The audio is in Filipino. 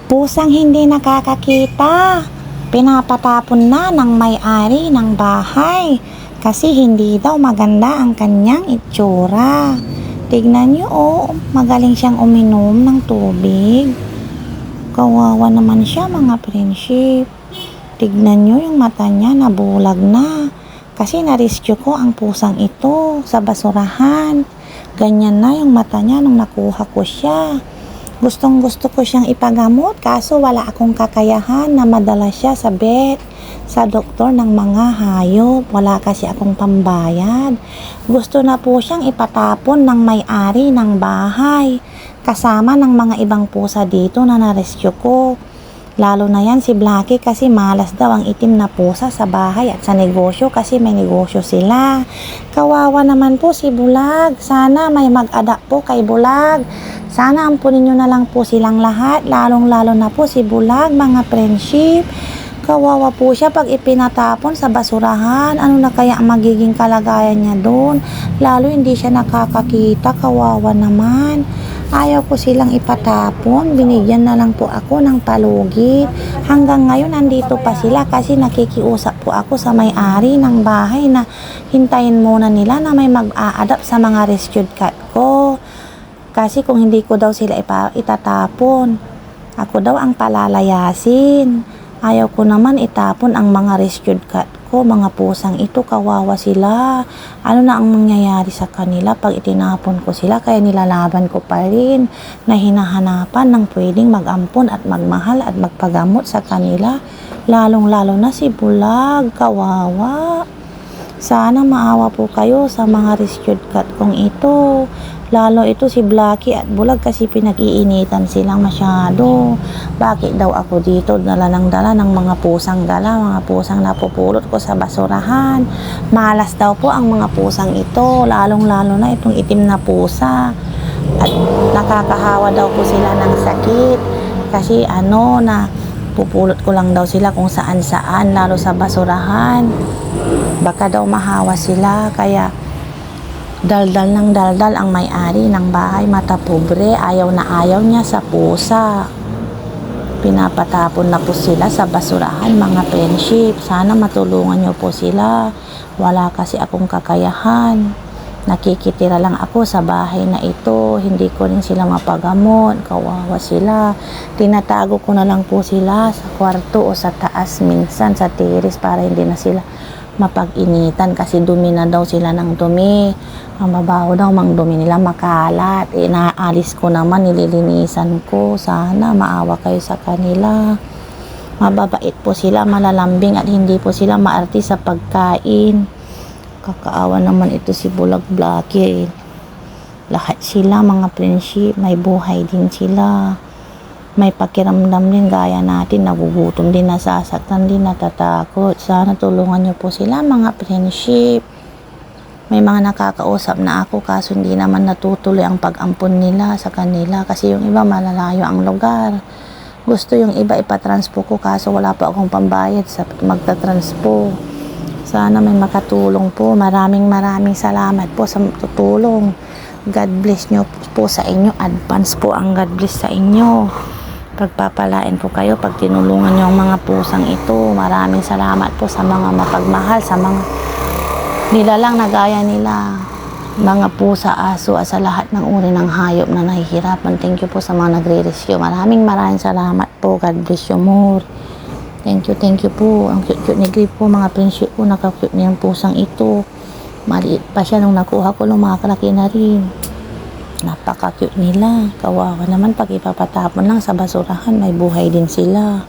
Pusang hindi nakakakita, pinapatapon na ng may-ari ng bahay kasi hindi daw maganda ang kanyang itsura. Tignan nyo, magaling siyang uminom ng tubig. Kawawa naman siya, mga friendship. Tignan nyo yung mata niya, nabulag na. Kasi na-rescue ko ang pusang ito sa basurahan. Ganyan na yung mata niya nung nakuha ko siya. Gustong gusto ko siyang ipagamot, kaso wala akong kakayahan na madala siya sa vet, sa doktor ng mga hayop. Wala kasi akong pambayad. Gusto na po siyang ipatapon ng may-ari ng bahay, kasama ng mga ibang pusa dito na na-rescue ko. Lalo na yan si Blackie kasi malas daw ang itim na pusa sa bahay at sa negosyo kasi may negosyo sila. Kawawa naman po si Bulag. Sana may mag-adapt po kay Bulag. Sana ampunin nyo na lang po silang lahat. Lalong-lalo na po si Bulag, mga friendship. Kawawa po siya pag ipinatapon sa basurahan. Ano na kaya ang magiging kalagayan niya doon? Lalo hindi siya nakakakita. Kawawa naman. Ayaw ko silang ipatapon. Binigyan na lang po ako ng palugit. Hanggang ngayon nandito pa sila kasi nakikiusap po ako sa may-ari ng bahay na hintayin muna nila na may mag-a-adapt sa mga rescued cat ko. Kasi kung hindi ko daw sila itatapon, ako daw ang palalayasin. Ayaw ko naman itapon ang mga rescued cat ko, mga pusang ito. Kawawa sila. Ano na ang mangyayari sa kanila pag itinapon ko sila? Kaya nilalaban ko pa rin na hinahanapan ng pwedeng mag-ampon at magmahal at magpagamot sa kanila. Lalong-lalo na si Bulag. Kawawa. Sana maawa po kayo sa mga rescued cat kong ito. Lalo ito si Blackie at Bulag kasi pinag-iinitan silang masyado. Bakit daw ako dito dala ng mga pusang mga pusang napupulot ko sa basurahan? Malas daw po ang mga pusang ito, lalong-lalo na itong itim na pusa. At nakakahawa daw po sila ng sakit kasi na pupulot ko lang daw sila kung saan-saan, lalo sa basurahan. Baka daw mahawa sila, kaya daldal ng daldal ang may-ari ng bahay, mata pobre. Ayaw na ayaw niya sa pusa. Pinapatapon na po sila sa basurahan, mga friendship. Sana matulungan niyo po sila. Wala kasi akong kakayahan. Nakikitira lang ako sa bahay na ito. Hindi ko rin sila mapagamot. Kawawa sila. Tinatago ko na lang po sila sa kwarto o sa taas, minsan sa terrace, para hindi na sila mapag-initan kasi dumi na daw sila ng dumi. Ang mabaho daw mang dumi nila, makalat. Naalis ko naman, nililinisan ko. Sana maawa kayo sa kanila. Mababait po sila, malalambing, at hindi po sila maarte sa pagkain. Kakaawa naman ito si Bulag, Blackie. Lahat sila, mga friendship, may buhay din sila. May pakiramdam din gaya natin, nagugutom din, nasasaktan din, natatakot. Sana tulungan niyo po sila, mga friendship. May mga nakakausap na ako kaso hindi naman natutuloy ang pag-ampon nila sa kanila kasi yung iba malalayo ang lugar. Gusto yung iba ipatranspo ko kaso wala pa akong pambayad sa magtatranspo. Sana may makatulong po. Maraming salamat po sa tutulong. God bless nyo po sa inyo. Advance po ang God bless sa inyo. Pagpapalain po kayo pag tinulungan nyo ang mga pusang ito. Maraming salamat po sa mga mapagmahal, sa mga nilalang na gaya nila, mga pusa, aso, at sa lahat ng uri ng hayop na nahihirapan. Thank you po sa mga nagre-rescue. Maraming salamat po. God bless you more. Thank you po. Ang cute ni Grip po, mga friendship po. Naka-cute niyang pusang ito. Maliit pa siya nung nakuha ko, lumakalaki na rin. Napaka-cute nila. Kawawa naman pag ipapatapon lang sa basurahan, may buhay din sila.